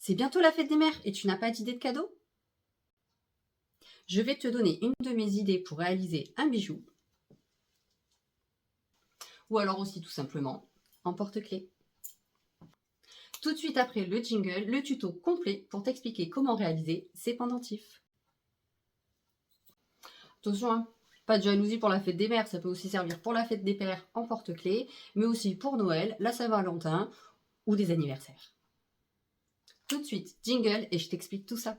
C'est bientôt la fête des mères et tu n'as pas d'idée de cadeau? Je vais te donner une de mes idées pour réaliser un bijou. Ou alors aussi tout simplement un porte-clés. Tout de suite après le jingle, le tuto complet pour t'expliquer comment réaliser ces pendentifs. Attention, hein, pas de jalousie pour la fête des mères, ça peut aussi servir pour la fête des pères en porte-clés, mais aussi pour Noël, la Saint-Valentin ou des anniversaires. Tout de suite, jingle et je t'explique tout ça.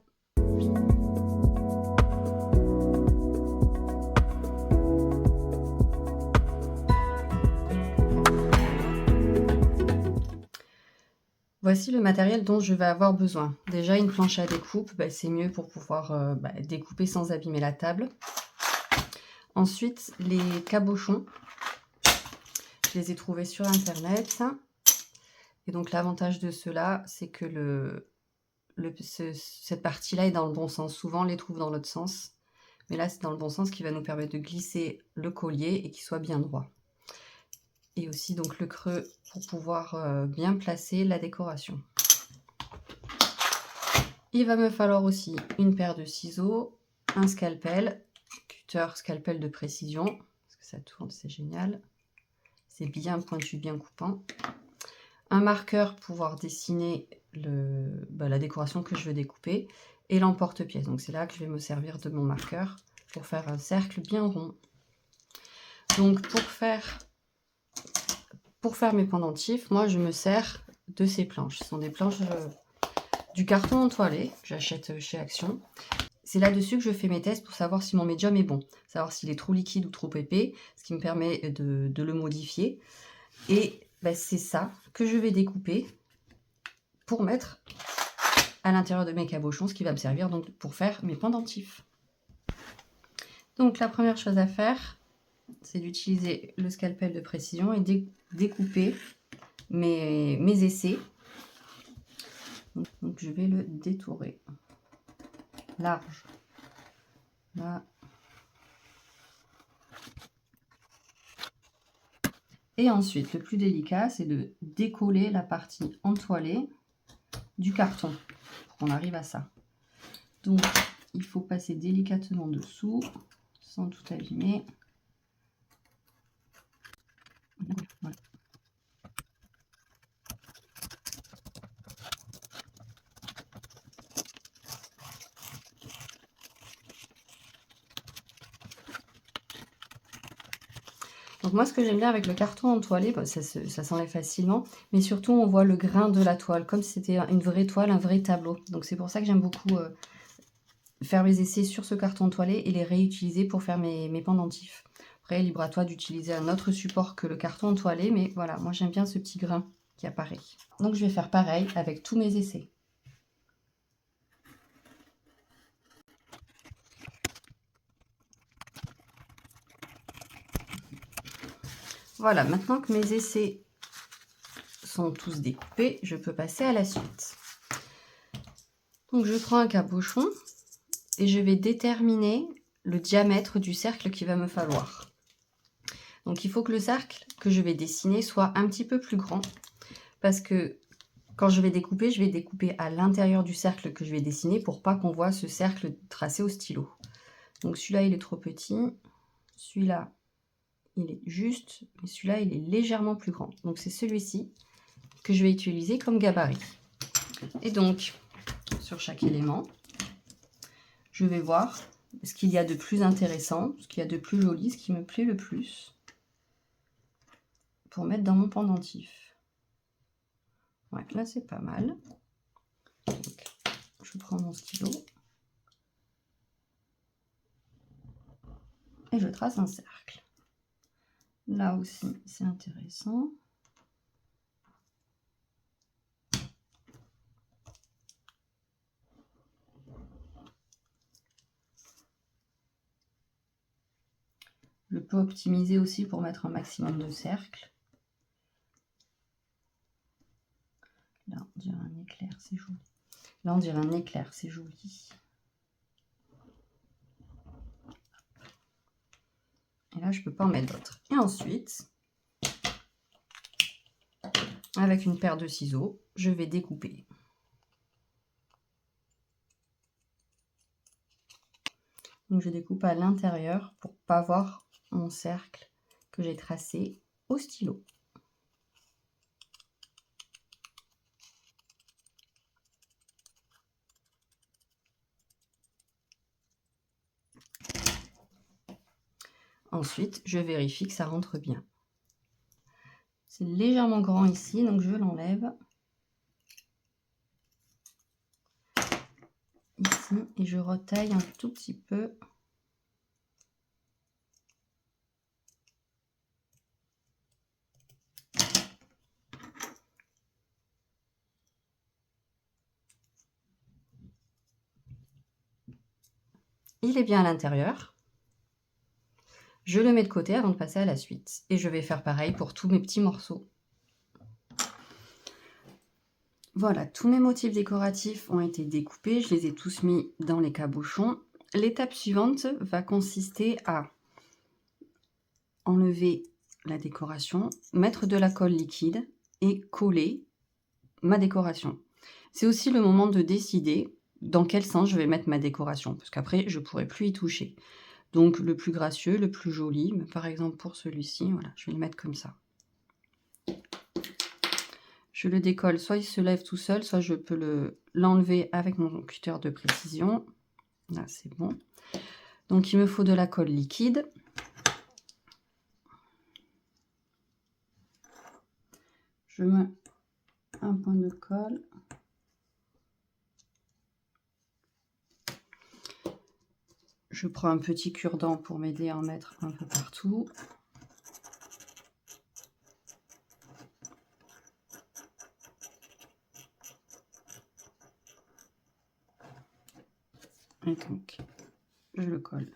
Voici le matériel dont je vais avoir besoin. Déjà une planche à découpe, c'est mieux pour pouvoir découper sans abîmer la table. Ensuite les cabochons, je les ai trouvés sur internet. Et donc l'avantage de cela, c'est que cette partie-là est dans le bon sens. Souvent on les trouve dans l'autre sens. Mais là c'est dans le bon sens qui va nous permettre de glisser le collier et qu'il soit bien droit. Et aussi donc le creux pour pouvoir bien placer la décoration. Il va me falloir aussi une paire de ciseaux, un scalpel, cutter scalpel de précision, parce que ça tourne, c'est génial. C'est bien pointu, bien coupant. Un marqueur pour pouvoir dessiner la décoration que je veux découper. Et l'emporte-pièce, donc c'est là que je vais me servir de mon marqueur pour faire un cercle bien rond. Donc pour faire mes pendentifs, moi je me sers de ces planches. Ce sont des planches du carton entoilé que j'achète chez Action. C'est là-dessus que je fais mes tests pour savoir si mon médium est bon, savoir s'il est trop liquide ou trop épais, ce qui me permet de le modifier. Et c'est ça que je vais découper pour mettre à l'intérieur de mes cabochons, ce qui va me servir donc pour faire mes pendentifs. Donc la première chose à faire, c'est d'utiliser le scalpel de précision et découper mes essais. Donc je vais le détourer large là. Et ensuite le plus délicat, c'est de décoller la partie entoilée du carton pour qu'on arrive à ça. Donc il faut passer délicatement dessous sans tout abîmer. Voilà. Donc moi ce que j'aime bien avec le carton entoilé, ça s'enlève facilement, mais surtout on voit le grain de la toile, comme si c'était une vraie toile, un vrai tableau. Donc c'est pour ça que j'aime beaucoup faire mes essais sur ce carton entoilé et les réutiliser pour faire mes pendentifs. Après, libre à toi d'utiliser un autre support que le carton entoilé, mais voilà, moi j'aime bien ce petit grain qui apparaît. Donc je vais faire pareil avec tous mes essais. Voilà, maintenant que mes essais sont tous découpés, je peux passer à la suite. Donc je prends un cabochon et je vais déterminer le diamètre du cercle qu'il va me falloir. Donc il faut que le cercle que je vais dessiner soit un petit peu plus grand, parce que quand je vais découper à l'intérieur du cercle que je vais dessiner pour pas qu'on voit ce cercle tracé au stylo. Donc celui-là il est trop petit, celui-là il est juste, mais celui-là il est légèrement plus grand. Donc c'est celui-ci que je vais utiliser comme gabarit. Et donc sur chaque élément, je vais voir ce qu'il y a de plus intéressant, ce qu'il y a de plus joli, ce qui me plaît le plus pour mettre dans mon pendentif. Ouais, là c'est pas mal. Donc, je prends mon stylo et je trace un cercle. Là aussi c'est intéressant. Je peux optimiser aussi pour mettre un maximum de cercles. Là, on dirait un éclair, c'est joli. Là, on dirait un éclair, c'est joli. Et là, je ne peux pas en mettre d'autres. Et ensuite, avec une paire de ciseaux, je vais découper. Donc je découpe à l'intérieur pour pas voir mon cercle que j'ai tracé au stylo. Ensuite, je vérifie que ça rentre bien. C'est légèrement grand ici, donc je l'enlève. Ici, et je retaille un tout petit peu. Il est bien à l'intérieur. Je le mets de côté avant de passer à la suite. Et je vais faire pareil pour tous mes petits morceaux. Voilà, tous mes motifs décoratifs ont été découpés. Je les ai tous mis dans les cabochons. L'étape suivante va consister à enlever la décoration, mettre de la colle liquide et coller ma décoration. C'est aussi le moment de décider dans quel sens je vais mettre ma décoration, parce qu'après, je ne pourrai plus y toucher. Donc, le plus gracieux, le plus joli, par exemple pour celui-ci, voilà, je vais le mettre comme ça. Je le décolle, soit il se lève tout seul, soit je peux l'enlever avec mon cutter de précision. Là, c'est bon. Donc, il me faut de la colle liquide. Je mets un point de colle. Je prends un petit cure-dent pour m'aider à en mettre un peu partout. Et donc, je le colle.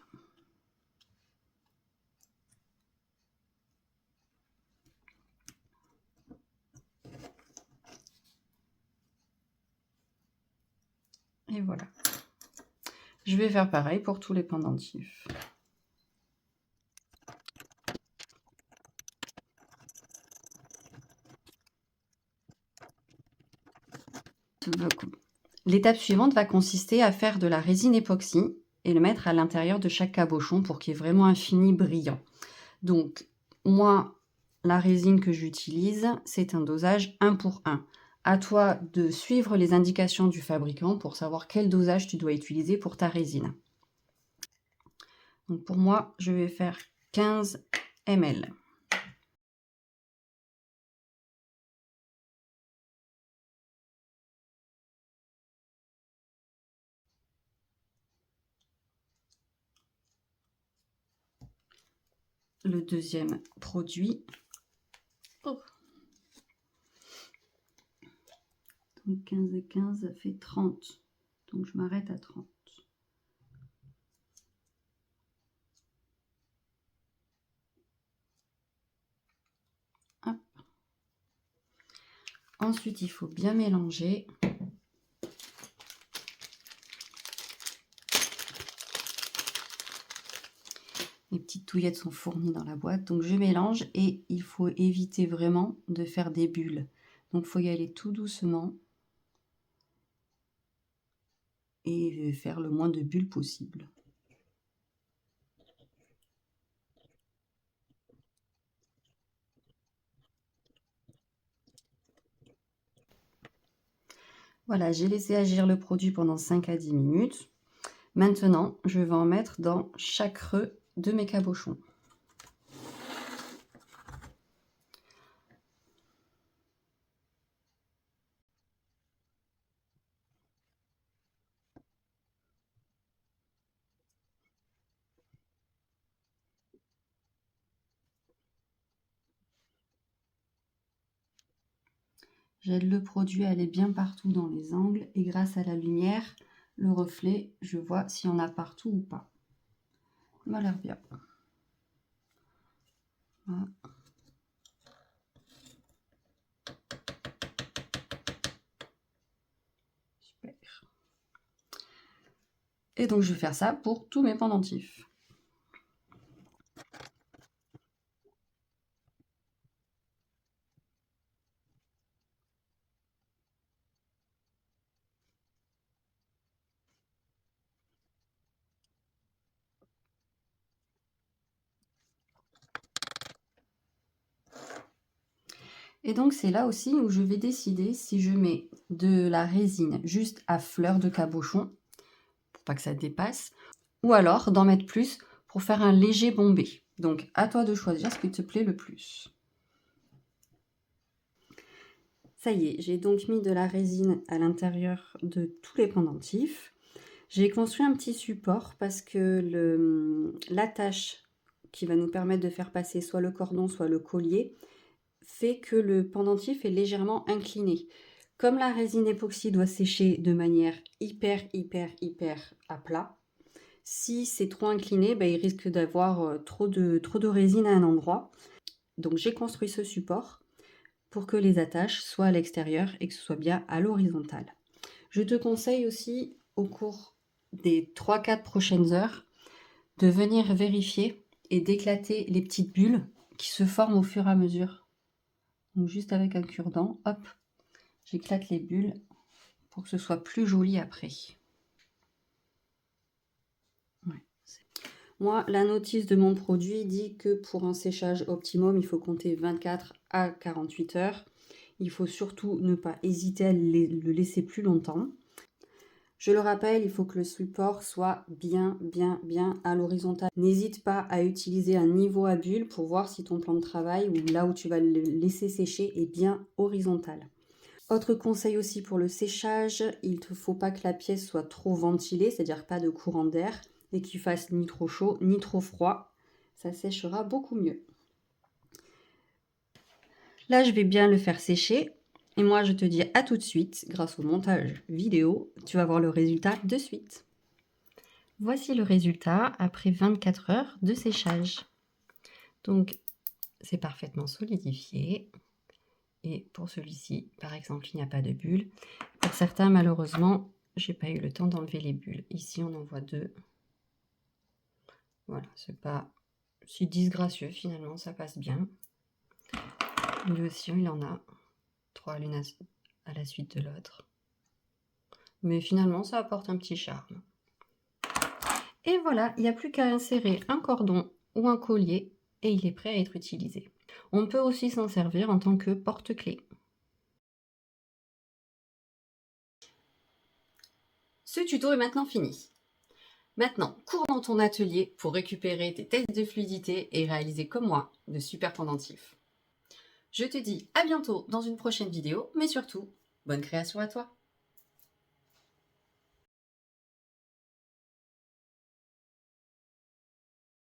Et voilà. Je vais faire pareil pour tous les pendentifs. L'étape suivante va consister à faire de la résine époxy et le mettre à l'intérieur de chaque cabochon pour qu'il y ait vraiment un fini brillant. Donc, moi, la résine que j'utilise, c'est un dosage 1 pour 1. À toi de suivre les indications du fabricant pour savoir quel dosage tu dois utiliser pour ta résine. Donc pour moi, je vais faire 15 ml. Le deuxième produit. Oh. Donc 15 et 15, ça fait 30. Donc je m'arrête à 30. Hop. Ensuite, il faut bien mélanger. Les petites touillettes sont fournies dans la boîte. Donc je mélange et il faut éviter vraiment de faire des bulles. Donc il faut y aller tout doucement et faire le moins de bulles possible. Voilà, j'ai laissé agir le produit pendant 5 à 10 minutes. Maintenant, je vais en mettre dans chaque creux de mes cabochons. J'aide le produit à aller bien partout dans les angles et grâce à la lumière, le reflet, je vois s'il y en a partout ou pas. Ça m'a l'air bien. Voilà. Super. Et donc je vais faire ça pour tous mes pendentifs. Et donc c'est là aussi où je vais décider si je mets de la résine juste à fleur de cabochon, pour pas que ça dépasse, ou alors d'en mettre plus pour faire un léger bombé. Donc à toi de choisir ce qui te plaît le plus. Ça y est, j'ai donc mis de la résine à l'intérieur de tous les pendentifs. J'ai construit un petit support parce que l'attache qui va nous permettre de faire passer soit le cordon, soit le collier, fait que le pendentif est légèrement incliné. Comme la résine époxy doit sécher de manière hyper à plat, si c'est trop incliné, il risque d'avoir trop de résine à un endroit. Donc j'ai construit ce support pour que les attaches soient à l'extérieur et que ce soit bien à l'horizontale. Je te conseille aussi au cours des 3-4 prochaines heures de venir vérifier et d'éclater les petites bulles qui se forment au fur et à mesure. Donc juste avec un cure-dent, hop, j'éclate les bulles pour que ce soit plus joli après. Ouais. Moi, la notice de mon produit dit que pour un séchage optimum, il faut compter 24 à 48 heures. Il faut surtout ne pas hésiter à le laisser plus longtemps. Je le rappelle, il faut que le support soit bien à l'horizontale. N'hésite pas à utiliser un niveau à bulles pour voir si ton plan de travail ou là où tu vas le laisser sécher est bien horizontal. Autre conseil aussi pour le séchage, il ne faut pas que la pièce soit trop ventilée, c'est-à-dire pas de courant d'air, et qu'il fasse ni trop chaud ni trop froid. Ça séchera beaucoup mieux. Là, je vais bien le faire sécher. Et moi, je te dis à tout de suite, grâce au montage vidéo, tu vas voir le résultat de suite. Voici le résultat après 24 heures de séchage. Donc, c'est parfaitement solidifié. Et pour celui-ci, par exemple, il n'y a pas de bulles. Pour certains, malheureusement, j'ai pas eu le temps d'enlever les bulles. Ici, on en voit 2. Voilà, c'est pas si disgracieux finalement, ça passe bien. Lui aussi, il en a 3 l'une à la suite de l'autre. Mais finalement, ça apporte un petit charme. Et voilà, il n'y a plus qu'à insérer un cordon ou un collier et il est prêt à être utilisé. On peut aussi s'en servir en tant que porte-clés. Ce tuto est maintenant fini. Maintenant, cours dans ton atelier pour récupérer tes tests de fluidité et réaliser comme moi de super pendentifs. Je te dis à bientôt dans une prochaine vidéo, mais surtout, bonne création à toi!